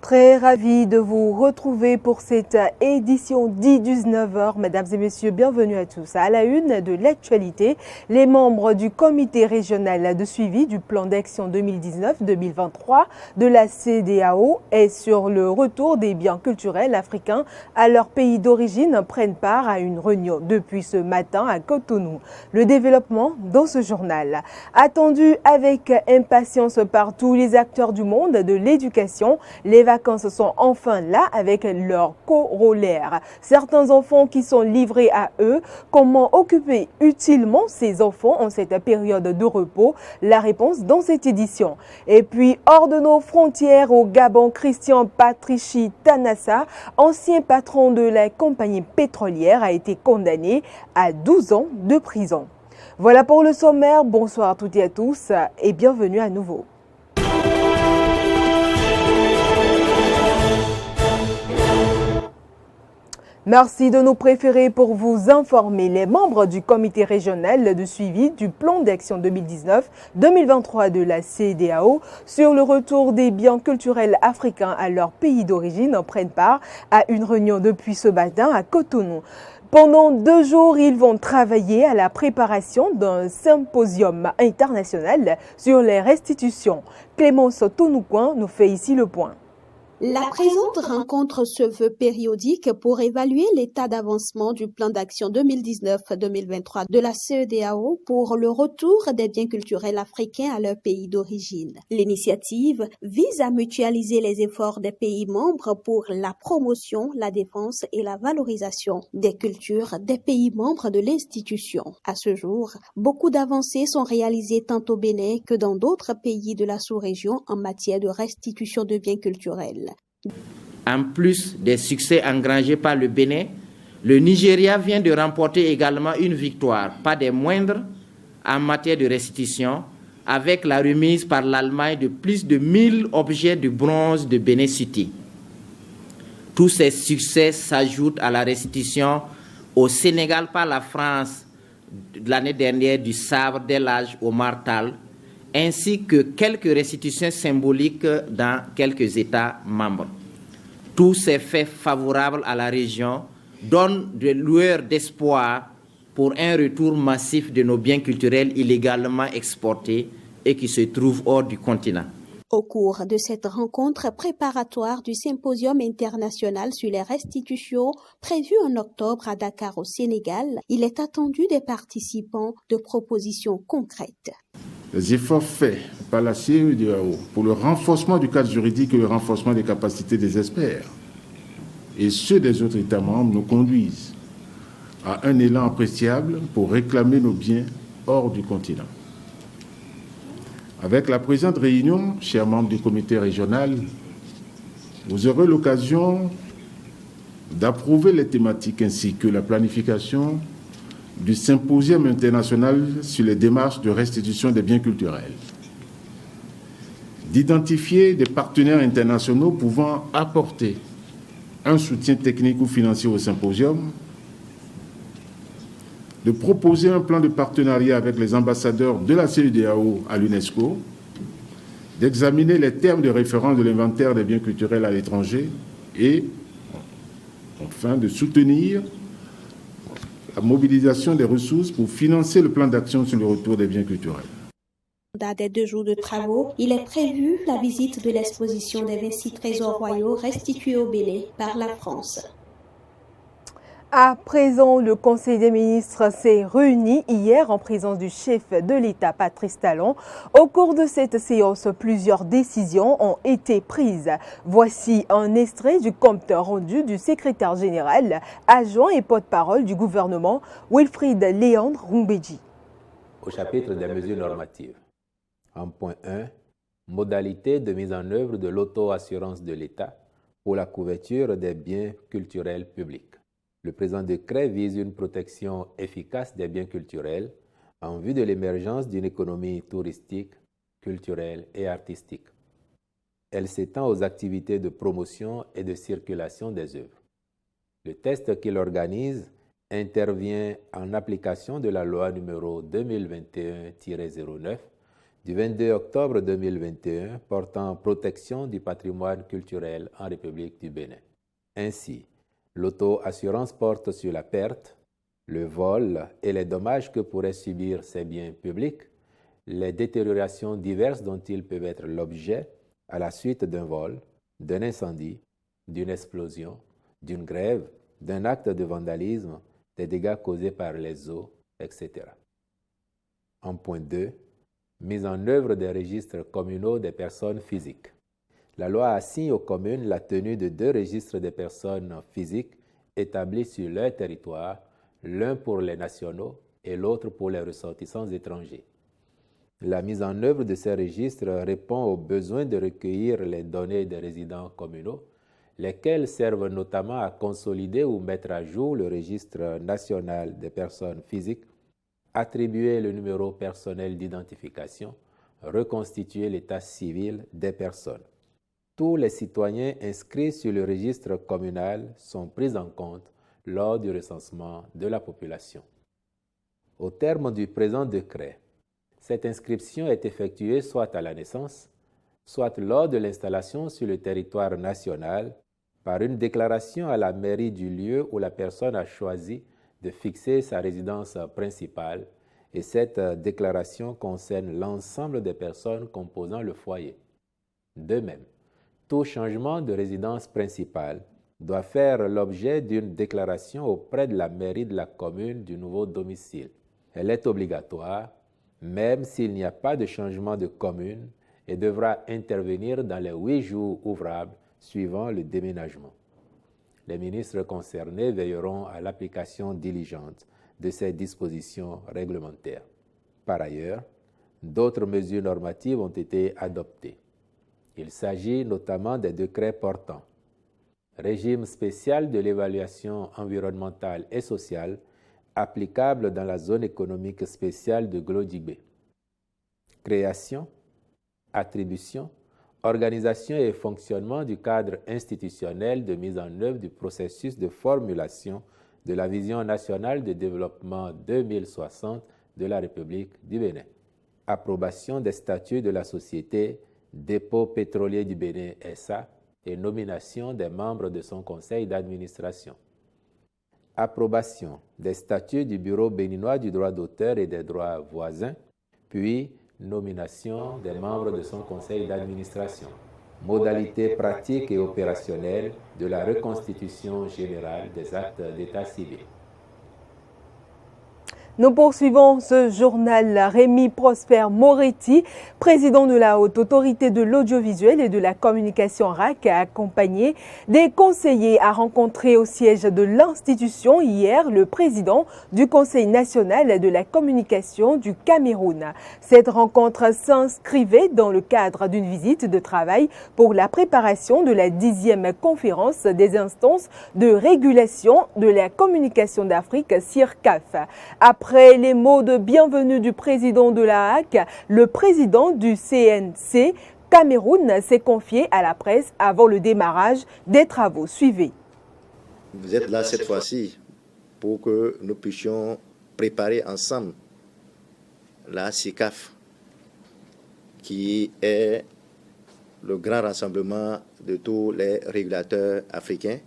Très ravi de vous retrouver pour cette édition d'19h. Mesdames et messieurs, bienvenue à tous. À la une de l'actualité, les membres du comité régional de suivi du plan d'action 2019-2023 de la CEDEAO et sur le retour des biens culturels africains à leur pays d'origine prennent part à une réunion depuis ce matin à Cotonou. Le développement dans ce journal. Attendu avec impatience par tous les acteurs du monde de l'éducation, les vacances sont enfin là avec leurs corollaires. Certains enfants qui sont livrés à eux. Comment occuper utilement ces enfants en cette période de repos? La réponse dans cette édition. Et puis, hors de nos frontières au Gabon, Christian Patrici Tanassa, ancien patron de la compagnie pétrolière, a été condamné à 12 ans de prison. Voilà pour le sommaire. Bonsoir à toutes et à tous et bienvenue à nouveau. Merci de nous préférer pour vous informer. Les membres du comité régional de suivi du plan d'action 2019-2023 de la CEDEAO sur le retour des biens culturels africains à leur pays d'origine prennent part à une réunion depuis ce matin à Cotonou. Pendant 2 jours, ils vont travailler à la préparation d'un symposium international sur les restitutions. Clémence Tonoucoin nous fait ici le point. La présente rencontre se veut périodique pour évaluer l'état d'avancement du plan d'action 2019-2023 de la CEDEAO pour le retour des biens culturels africains à leur pays d'origine. L'initiative vise à mutualiser les efforts des pays membres pour la promotion, la défense et la valorisation des cultures des pays membres de l'institution. À ce jour, beaucoup d'avancées sont réalisées tant au Bénin que dans d'autres pays de la sous-région en matière de restitution de biens culturels. En plus des succès engrangés par le Bénin, le Nigeria vient de remporter également une victoire, pas des moindres, en matière de restitution, avec la remise par l'Allemagne de plus de 1000 objets de bronze de Benin City. Tous ces succès s'ajoutent à la restitution au Sénégal par la France de l'année dernière du sabre d'El-Hadj Omar Tall, ainsi que quelques restitutions symboliques dans quelques États membres. Tous ces faits favorables à la région donnent des lueurs d'espoir pour un retour massif de nos biens culturels illégalement exportés et qui se trouvent hors du continent. Au cours de cette rencontre préparatoire du symposium international sur les restitutions prévu en octobre à Dakar au Sénégal, il est attendu des participants de propositions concrètes. Les efforts faits par la CEDEAO pour le renforcement du cadre juridique et le renforcement des capacités des experts et ceux des autres États membres nous conduisent à un élan appréciable pour réclamer nos biens hors du continent. Avec la présente réunion, chers membres du comité régional, vous aurez l'occasion d'approuver les thématiques ainsi que la planification du symposium international sur les démarches de restitution des biens culturels, d'identifier des partenaires internationaux pouvant apporter un soutien technique ou financier au symposium, de proposer un plan de partenariat avec les ambassadeurs de la CEDEAO à l'UNESCO, d'examiner les termes de référence de l'inventaire des biens culturels à l'étranger et, enfin, de soutenir la mobilisation des ressources pour financer le plan d'action sur le retour des biens culturels. Dans des 2 jours de travaux, il est prévu la visite de l'exposition des 26 trésors royaux restitués au Bénin par la France. À présent, le Conseil des ministres s'est réuni hier en présence du chef de l'État, Patrice Talon. Au cours de cette séance, plusieurs décisions ont été prises. Voici un extrait du compte rendu du secrétaire général, adjoint et porte-parole du gouvernement, Wilfried Léandre Rumbedji. Au chapitre des mesures normatives, en point 1, modalité de mise en œuvre de l'auto-assurance de l'État pour la couverture des biens culturels publics. Le présent décret vise une protection efficace des biens culturels en vue de l'émergence d'une économie touristique, culturelle et artistique. Elle s'étend aux activités de promotion et de circulation des œuvres. Le test qu'il organise intervient en application de la loi numéro 2021-09 du 22 octobre 2021 portant protection du patrimoine culturel en République du Bénin. Ainsi, l'auto-assurance porte sur la perte, le vol et les dommages que pourraient subir ces biens publics, les détériorations diverses dont ils peuvent être l'objet à la suite d'un vol, d'un incendie, d'une explosion, d'une grève, d'un acte de vandalisme, des dégâts causés par les eaux, etc. En point 2, mise en œuvre des registres communaux des personnes physiques. La loi assigne aux communes la tenue de 2 registres des personnes physiques établis sur leur territoire, l'un pour les nationaux et l'autre pour les ressortissants étrangers. La mise en œuvre de ces registres répond au besoin de recueillir les données des résidents communaux, lesquels servent notamment à consolider ou mettre à jour le registre national des personnes physiques, attribuer le numéro personnel d'identification, reconstituer l'état civil des personnes. Tous les citoyens inscrits sur le registre communal sont pris en compte lors du recensement de la population. Au terme du présent décret, cette inscription est effectuée soit à la naissance, soit lors de l'installation sur le territoire national, par une déclaration à la mairie du lieu où la personne a choisi de fixer sa résidence principale, et cette déclaration concerne l'ensemble des personnes composant le foyer. De même, tout changement de résidence principale doit faire l'objet d'une déclaration auprès de la mairie de la commune du nouveau domicile. Elle est obligatoire, même s'il n'y a pas de changement de commune, et devra intervenir dans les 8 jours ouvrables suivant le déménagement. Les ministres concernés veilleront à l'application diligente de ces dispositions réglementaires. Par ailleurs, d'autres mesures normatives ont été adoptées. Il s'agit notamment des décrets portant régime spécial de l'évaluation environnementale et sociale applicable dans la zone économique spéciale de Glodjibé, création, attribution, organisation et fonctionnement du cadre institutionnel de mise en œuvre du processus de formulation de la Vision nationale de développement 2060 de la République du Bénin. Approbation des statuts de la société Dépôt pétrolier du Bénin SA et nomination des membres de son conseil d'administration. Approbation des statuts du Bureau béninois du droit d'auteur et des droits voisins, puis nomination des membres de son conseil d'administration. Modalités pratiques et opérationnelles de la reconstitution générale des actes d'état civil. Nous poursuivons ce journal. Rémi Prosper Moretti, président de la Haute Autorité de l'Audiovisuel et de la Communication RAC, a accompagné des conseillers à rencontrer au siège de l'institution hier le président du Conseil national de la communication du Cameroun. Cette rencontre s'inscrivait dans le cadre d'une visite de travail pour la préparation de la 10e conférence des instances de régulation de la communication d'Afrique, CIRCAF. Après les mots de bienvenue du président de la HAC, le président du CNC Cameroun s'est confié à la presse avant le démarrage des travaux. Suivez. Vous êtes là cette fois-ci pour que nous puissions préparer ensemble la CIRCAF, qui est le grand rassemblement de tous les régulateurs africains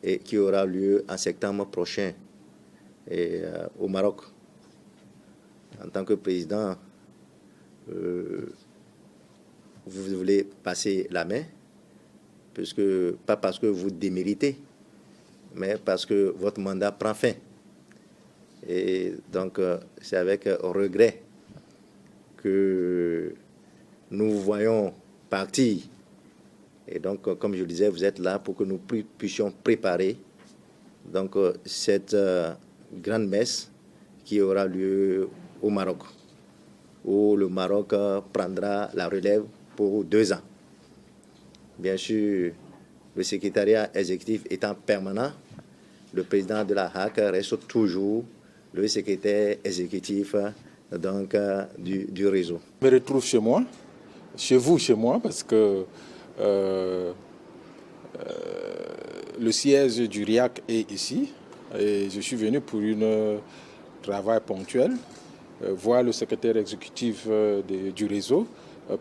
et qui aura lieu en septembre prochain au Maroc. En tant que président, vous voulez passer la main, pas parce que vous déméritez, mais parce que votre mandat prend fin. Et donc, c'est avec regret que nous vous voyons partir. Et donc, comme je le disais, vous êtes là pour que nous puissions préparer donc, cette grande messe qui aura lieu au Maroc, où le Maroc prendra la relève pour 2 ans. Bien sûr, le secrétariat exécutif étant permanent, le président de la HAC reste toujours le secrétaire exécutif donc, du réseau. Je me retrouve chez moi, chez vous, chez moi, parce que le siège du RIAC est ici et je suis venu pour un travail ponctuel voir le secrétaire exécutif du réseau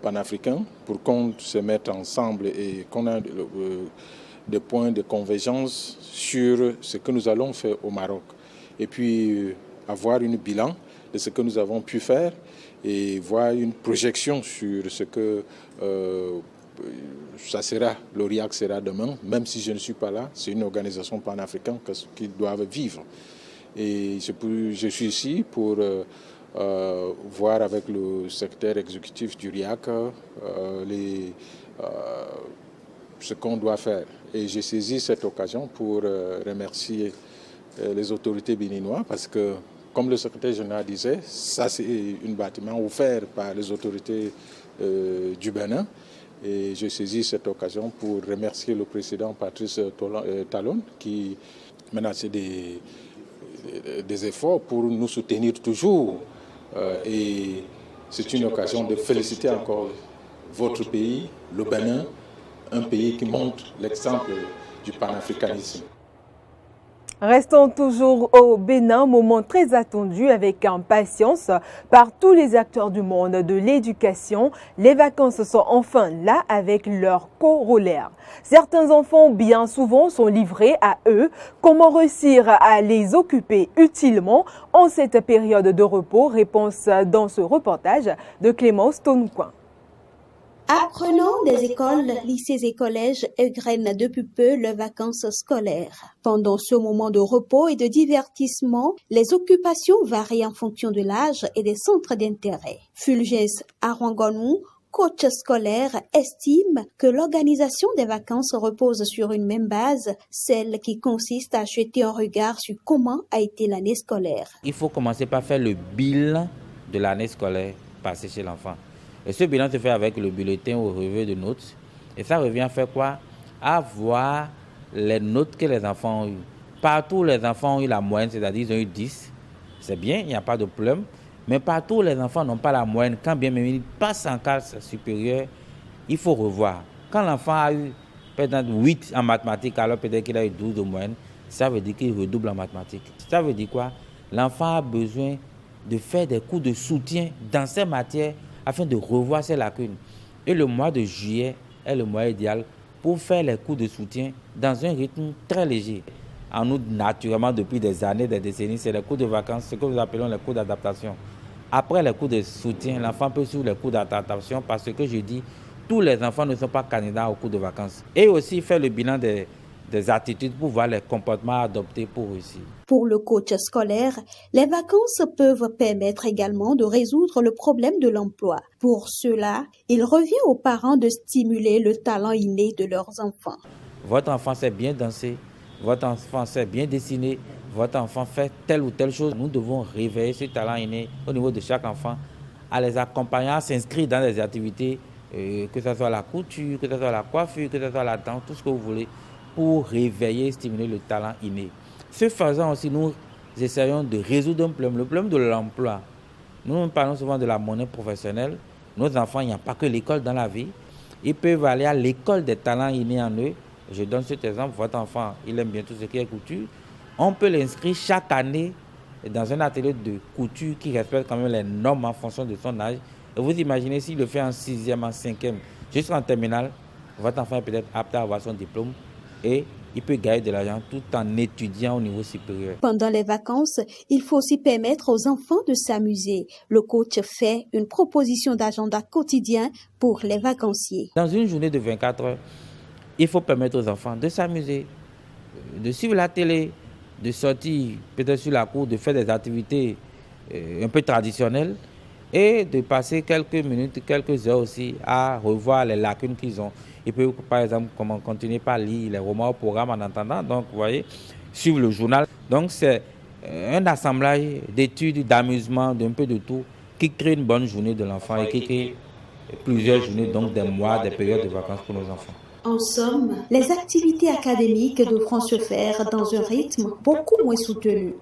panafricain pour qu'on se mette ensemble et qu'on ait des points de convergence sur ce que nous allons faire au Maroc. Et puis avoir un bilan de ce que nous avons pu faire et voir une projection sur ce que ça sera, l'ORIAC sera demain, même si je ne suis pas là, c'est une organisation panafricaine qui doivent vivre. Et je suis ici pour voir avec le secrétaire exécutif du RIAC ce qu'on doit faire. Et j'ai saisi cette occasion pour remercier les autorités béninoises parce que, comme le secrétaire général disait, ça c'est un bâtiment offert par les autorités du Bénin. Et j'ai saisi cette occasion pour remercier le président Patrice Talon qui menaçait des efforts pour nous soutenir toujours. Et c'est une occasion de féliciter encore votre pays, le Bénin, un pays qui montre l'exemple du panafricanisme. Restons toujours au Bénin, moment très attendu avec impatience par tous les acteurs du monde de l'éducation. Les vacances sont enfin là avec leurs corollaires. Certains enfants, bien souvent, sont livrés à eux. Comment réussir à les occuper utilement en cette période de repos? Réponse dans ce reportage de Clémence Tonoucoin. Apprenants des écoles, lycées et collèges égrènent depuis peu leurs vacances scolaires. Pendant ce moment de repos et de divertissement, les occupations varient en fonction de l'âge et des centres d'intérêt. Fulgence Arwangonou, coach scolaire, estime que l'organisation des vacances repose sur une même base, celle qui consiste à jeter un regard sur comment a été l'année scolaire. Il faut commencer par faire le bilan de l'année scolaire passée chez l'enfant. Et ce bilan se fait avec le bulletin au relevé de notes. Et ça revient à faire quoi? À voir les notes que les enfants ont eues. Partout, les enfants ont eu la moyenne, c'est-à-dire ils ont eu 10. C'est bien, il n'y a pas de problème. Mais partout, les enfants n'ont pas la moyenne. Quand bien même ils passent en classe supérieure, il faut revoir. Quand l'enfant a eu peut-être 8 en mathématiques, alors peut-être qu'il a eu 12 de moyenne, ça veut dire qu'il redouble en mathématiques. Ça veut dire quoi? L'enfant a besoin de faire des cours de soutien dans ces matières afin de revoir ses lacunes. Et le mois de juillet est le mois idéal pour faire les cours de soutien dans un rythme très léger. En nous, naturellement, depuis des années, des décennies, c'est les cours de vacances, ce que nous appelons les cours d'adaptation. Après les cours de soutien, l'enfant peut suivre les cours d'adaptation parce que je dis, tous les enfants ne sont pas candidats aux cours de vacances. Et aussi faire le bilan des attitudes pour voir les comportements adoptés pour réussir. Pour le coach scolaire, les vacances peuvent permettre également de résoudre le problème de l'emploi. Pour cela, il revient aux parents de stimuler le talent inné de leurs enfants. Votre enfant sait bien danser, votre enfant sait bien dessiner, votre enfant fait telle ou telle chose. Nous devons réveiller ce talent inné au niveau de chaque enfant, à les accompagner à s'inscrire dans des activités, que ce soit la couture, que ce soit la coiffure, que ce soit la danse, tout ce que vous voulez, pour réveiller et stimuler le talent inné. Ce faisant aussi, nous essayons de résoudre un problème, le problème de l'emploi. Nous parlons souvent de la monnaie professionnelle. Nos enfants, il n'y a pas que l'école dans la vie. Ils peuvent aller à l'école des talents innés en eux. Je donne cet exemple, votre enfant, il aime bien tout ce qui est couture. On peut l'inscrire chaque année dans un atelier de couture qui respecte quand même les normes en fonction de son âge. Et vous imaginez s'il le fait en 6e, en 5e, jusqu'en terminale, votre enfant est peut-être apte à avoir son diplôme et il peut gagner de l'argent tout en étudiant au niveau supérieur. Pendant les vacances, il faut aussi permettre aux enfants de s'amuser. Le coach fait une proposition d'agenda quotidien pour les vacanciers. Dans une journée de 24 heures, il faut permettre aux enfants de s'amuser, de suivre la télé, de sortir peut-être sur la cour, de faire des activités un peu traditionnelles et de passer quelques minutes, quelques heures aussi à revoir les lacunes qu'ils ont. Ils peuvent par exemple continuer par lire les romans au programme en attendant, donc vous voyez, suivre le journal. Donc c'est un assemblage d'études, d'amusement, d'un peu de tout qui crée une bonne journée de l'enfant et qui crée plusieurs journées, donc des mois, des périodes de vacances pour nos enfants. En somme, les activités académiques devront se faire dans un rythme beaucoup moins soutenu.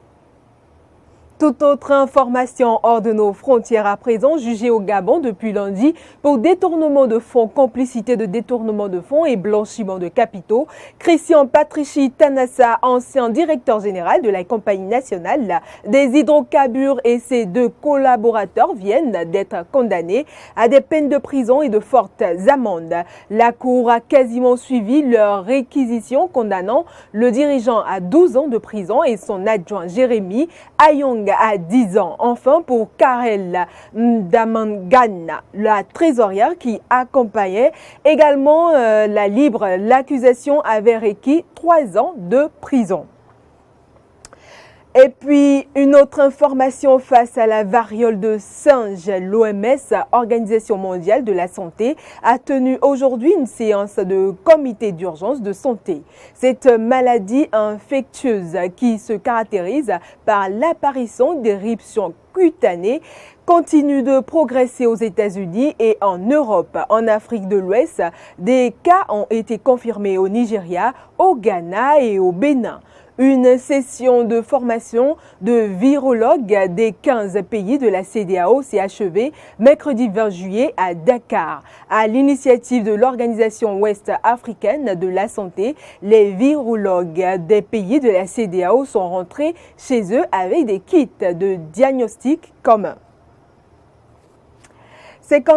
Toute autre information hors de nos frontières à présent, jugé au Gabon depuis lundi pour détournement de fonds, complicité de détournement de fonds et blanchiment de capitaux. Christian Patrici Tanassa, ancien directeur général de la Compagnie nationale des hydrocarbures, et ses 2 collaborateurs viennent d'être condamnés à des peines de prison et de fortes amendes. La Cour a quasiment suivi leur réquisition, condamnant le dirigeant à 12 ans de prison et son adjoint Jérémy Ayong à 10 ans. Enfin, pour Karel Damangana, la trésorière qui accompagnait également la libre, l'accusation avait requis 3 ans de prison. Et puis, une autre information face à la variole de singe. L'OMS, Organisation mondiale de la santé, a tenu aujourd'hui une séance de comité d'urgence de santé. Cette maladie infectieuse qui se caractérise par l'apparition d'éruptions cutanées continue de progresser aux États-Unis et en Europe. En Afrique de l'Ouest, des cas ont été confirmés au Nigeria, au Ghana et au Bénin. Une session de formation de virologues des 15 pays de la CEDEAO s'est achevée mercredi 20 juillet à Dakar. À l'initiative de l'Organisation ouest-africaine de la santé, les virologues des pays de la CEDEAO sont rentrés chez eux avec des kits de diagnostic communs. C'est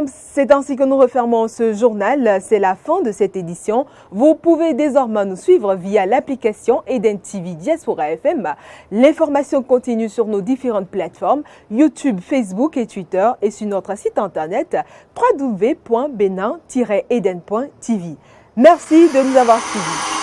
ainsi que nous refermons ce journal. C'est la fin de cette édition. Vous pouvez désormais nous suivre via l'application Eden TV Diaspora FM. L'information continue sur nos différentes plateformes YouTube, Facebook et Twitter, et sur notre site internet www.benin-eden.tv. Merci de nous avoir suivis.